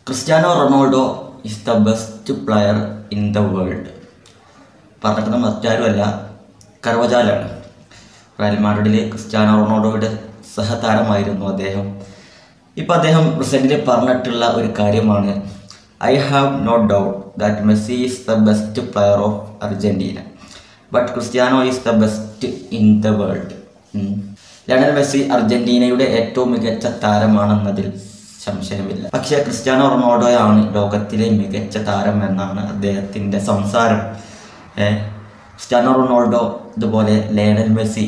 Cristiano Ronaldo is the best player in the world. പറഞ്ഞിട്ട് മറ്റാരുമല്ല, കർവജാലാണ്. Real മാഡ്രിഡിലെ Cristiano റൊണാൾഡോയുടെ സഹതാരമായിരുന്നു അദ്ദേഹം. ഇപ്പോൾ അദ്ദേഹം റീസെൻ്റ്ലി പറഞ്ഞിട്ടുള്ള ഒരു കാര്യമാണ്, I have no doubt that Messi is the best player of Argentina, but Cristiano is the best in the world. Lionel Messi അർജൻറ്റീനയുടെ ഏറ്റവും മികച്ച താരമാണെന്നതിൽ സംശയമില്ല. പക്ഷേ ക്രിസ്ത്യാനോ റൊണാൾഡോയാണ് ലോകത്തിലെ മികച്ച താരം എന്നാണ് അദ്ദേഹത്തിൻ്റെ സംസാരം. ക്രിസ്ത്യാനോ റൊണാൾഡോ അതുപോലെ ലയണൽ മെസ്സി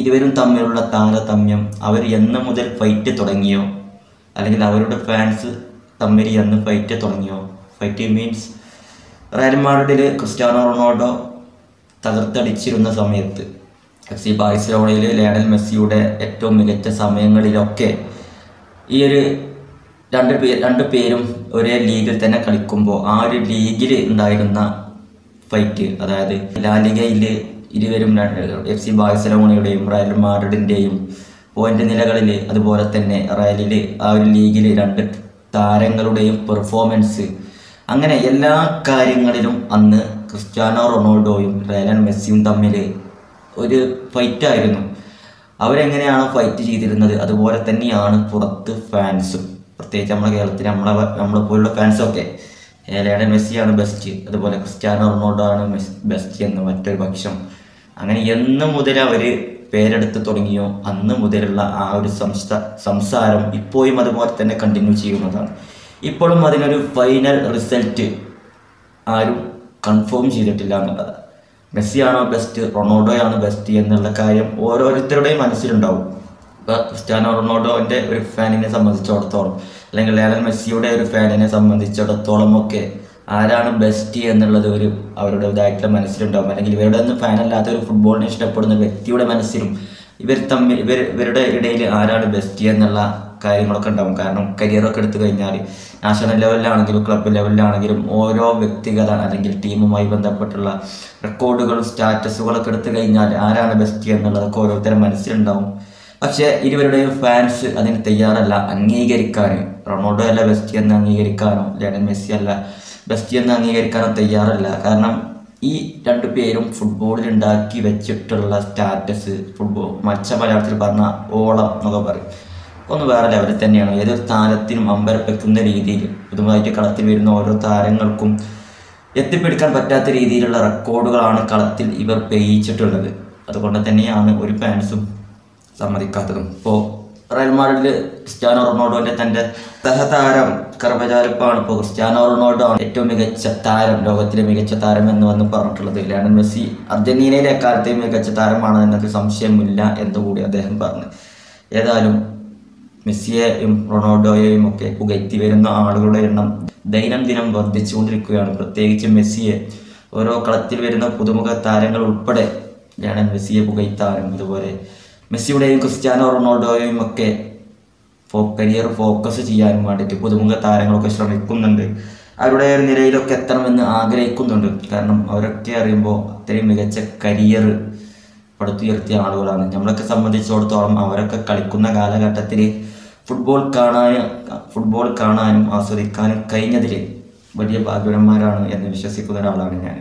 ഇരുവരും തമ്മിലുള്ള താരതമ്യം അവർ എന്ന് മുതൽ ഫൈറ്റ് തുടങ്ങിയോ, അല്ലെങ്കിൽ അവരുടെ ഫാൻസ് തമ്മിൽ എന്ന് ഫൈറ്റ് തുടങ്ങിയോ? ഫൈറ്റ് മീൻസ് റയൽ മാഡ്രിഡിൽ ക്രിസ്ത്യാനോ റൊണാൾഡോ തകർത്തടിച്ചിരുന്ന സമയത്ത്, FC ബാഴ്സലോണയിൽ ലയണൽ മെസ്സിയുടെ ഏറ്റവും മികച്ച സമയങ്ങളിലൊക്കെ ഈ ഒരു രണ്ട് പേരും ഒരേ ലീഗിൽ തന്നെ കളിക്കുമ്പോൾ ആ ഒരു ലീഗിൽ ഉണ്ടായിരുന്ന ഫൈറ്റ്, അതായത് ലാലിഗയിൽ ഇരുവരും FC ബാഴ്സലോണയുടെയും റയൽ മാഡ്രിഡിൻ്റെയും പോയിന്റ് നിലകളിൽ, അതുപോലെ തന്നെ റയലിൽ ആ ഒരു ലീഗിൽ രണ്ട് താരങ്ങളുടെയും പെർഫോമൻസ്, അങ്ങനെ എല്ലാ കാര്യങ്ങളിലും അന്ന് ക്രിസ്ത്യാനോ റൊണാൾഡോയും ലയണൽ മെസ്സിയും തമ്മിൽ ഒരു ഫൈറ്റായിരുന്നു. അവരെങ്ങനെയാണ് ഫൈറ്റ് ചെയ്തിരുന്നത് അതുപോലെ തന്നെയാണ് പുറത്ത് ഫാൻസും, പ്രത്യേകിച്ച് നമ്മുടെ കേരളത്തിൽ നമ്മളെ പോലുള്ള ഫാൻസൊക്കെ ലയണൽ മെസ്സിയാണ് ബെസ്റ്റ്, അതുപോലെ ക്രിസ്ത്യാനോ റൊണാൾഡോ ആണ് ബെസ്റ്റ് എന്ന് മറ്റൊരു പക്ഷം. അങ്ങനെ എന്ന് മുതൽ അവർ പേരെടുത്ത് തുടങ്ങിയോ അന്ന് മുതലുള്ള ആ ഒരു സംസാരം ഇപ്പോഴും അതുപോലെ തന്നെ കണ്ടിന്യൂ ചെയ്യുന്നതാണ്. ഇപ്പോഴും അതിനൊരു ഫൈനൽ റിസൾട്ട് ആരും കൺഫേം ചെയ്തിട്ടില്ല എന്നുള്ളതാണ്. മെസ്സിയാണോ ബെസ്റ്റ്, റൊണാൾഡോയാണോ ബെസ്റ്റ് എന്നുള്ള കാര്യം ഓരോരുത്തരുടെയും മനസ്സിലുണ്ടാവും. ഇപ്പോൾ ക്രിസ്ത്യാനോ റൊണാൾഡോൻ്റെ ഒരു ഫാനിനെ സംബന്ധിച്ചിടത്തോളം, അല്ലെങ്കിൽ ലയണൽ മെസ്സിയുടെ ഒരു ഫാനിനെ സംബന്ധിച്ചിടത്തോളം ഒക്കെ ആരാണ് ബെസ്റ്റ് എന്നുള്ളത് അവരുടേതായിട്ടുള്ള മനസ്സിലുണ്ടാവും. അല്ലെങ്കിൽ ഇവരുടെ ഒന്നും ഫാനല്ലാത്ത ഒരു ഫുട്ബോളിനെ ഇഷ്ടപ്പെടുന്ന വ്യക്തിയുടെ മനസ്സിലും ഇവരുടെ ഇടയിൽ ആരാണ് ബെസ്റ്റ് എന്നുള്ള കാര്യങ്ങളൊക്കെ ഉണ്ടാവും. കാരണം കരിയറൊക്കെ എടുത്തു കഴിഞ്ഞാൽ നാഷണൽ ലെവലിലാണെങ്കിലും ക്ലബ്ബ് ലെവലിലാണെങ്കിലും ഓരോ വ്യക്തിഗത അല്ലെങ്കിൽ ടീമുമായി ബന്ധപ്പെട്ടുള്ള റെക്കോർഡുകളും സ്റ്റാറ്റസുകളൊക്കെ എടുത്തു കഴിഞ്ഞാൽ ആരാണ് ബെസ്റ്റ് എന്നുള്ളതൊക്കെ ഓരോരുത്തരും മനസ്സിലുണ്ടാവും. പക്ഷേ ഇരുവരുടെയും ഫാൻസ് അതിന് തയ്യാറല്ല അംഗീകരിക്കാൻ. റൊണാൾഡോ അല്ല ബെസ്റ്റ് എന്ന് അംഗീകരിക്കാനോ ലയണൽ മെസ്സി അല്ല ബെസ്റ്റ് എന്ന് അംഗീകരിക്കാനോ തയ്യാറല്ല. കാരണം ഈ രണ്ടു പേരും ഫുട്ബോളിൽ ഉണ്ടാക്കി വെച്ചിട്ടുള്ള സ്റ്റാറ്റസ്, മലയാളത്തിൽ പറഞ്ഞ ഓളം എന്നൊക്കെ പറയും, ഒന്ന് വേറെ ലെവലിൽ തന്നെയാണ്. ഏതൊരു താരത്തിനും അമ്പരപ്പിക്കുന്ന രീതിയിൽ പുതുതായിട്ട് കളത്തിൽ വരുന്ന ഓരോ താരങ്ങൾക്കും എത്തിപ്പിടിക്കാൻ പറ്റാത്ത രീതിയിലുള്ള റെക്കോർഡുകളാണ് കളത്തിൽ ഇവർ പേയിച്ചിട്ടുള്ളത്. അതുകൊണ്ട് തന്നെയാണ് ഒരു ഫാൻസും സമ്മതിക്കാത്തതും. ഇപ്പോൾ റയൽ മാഡ്രിഡിൽ ക്രിസ്ത്യാനോ റൊണാൾഡോൻ്റെ തൻ്റെ സഹതാരം കർവജാലിപ്പാണ് ഇപ്പോൾ ക്രിസ്ത്യാനോ റൊണാൾഡോ ആണ് ഏറ്റവും മികച്ച താരം, ലോകത്തിലെ മികച്ച താരം എന്ന് വന്ന് പറഞ്ഞിട്ടുള്ളത്. ലയണൽ മെസ്സി അർജന്റീനയിലെ എക്കാലത്തെയും മികച്ച താരമാണ് എന്നതിൽ സംശയമില്ല എന്നുകൂടി അദ്ദേഹം പറഞ്ഞു. ഏതായാലും മെസ്സിയെയും റൊണാൾഡോയെയും ഒക്കെ പുകഴ്ത്തി വരുന്ന ആളുകളുടെ എണ്ണം ദൈനംദിനം വർദ്ധിച്ചുകൊണ്ടിരിക്കുകയാണ്. പ്രത്യേകിച്ച് മെസ്സിയെ ഓരോ കളത്തിൽ വരുന്ന പുതുമുഖ താരങ്ങൾ ഉൾപ്പെടെ ലയണൽ മെസ്സിയെ പുകഴ്ത്താനും അതുപോലെ മെസ്സിയുടെയും ക്രിസ്ത്യാനോ റൊണാൾഡോയെയും ഒക്കെ കരിയർ ഫോക്കസ് ചെയ്യാനും വേണ്ടിയിട്ട് പുതുമുഖ താരങ്ങളൊക്കെ ശ്രമിക്കുന്നുണ്ട്. അവരുടെ നിലയിലൊക്കെ എത്തണമെന്ന് ആഗ്രഹിക്കുന്നുണ്ട്. കാരണം അവരൊക്കെ അറിയുമ്പോൾ അത്രയും മികച്ച കരിയർ പടുത്തുയർത്തിയ ആളുകളാണ്. നമ്മളൊക്കെ സംബന്ധിച്ചിടത്തോളം അവരൊക്കെ കളിക്കുന്ന കാലഘട്ടത്തിൽ ഫുട്ബോൾ കാണാനും ആസ്വദിക്കാനും കഴിഞ്ഞതിൽ വലിയ ഭാഗ്യവാന്മാരാണ് എന്ന് വിശ്വസിക്കുന്ന ഒരാളാണ് ഞാൻ.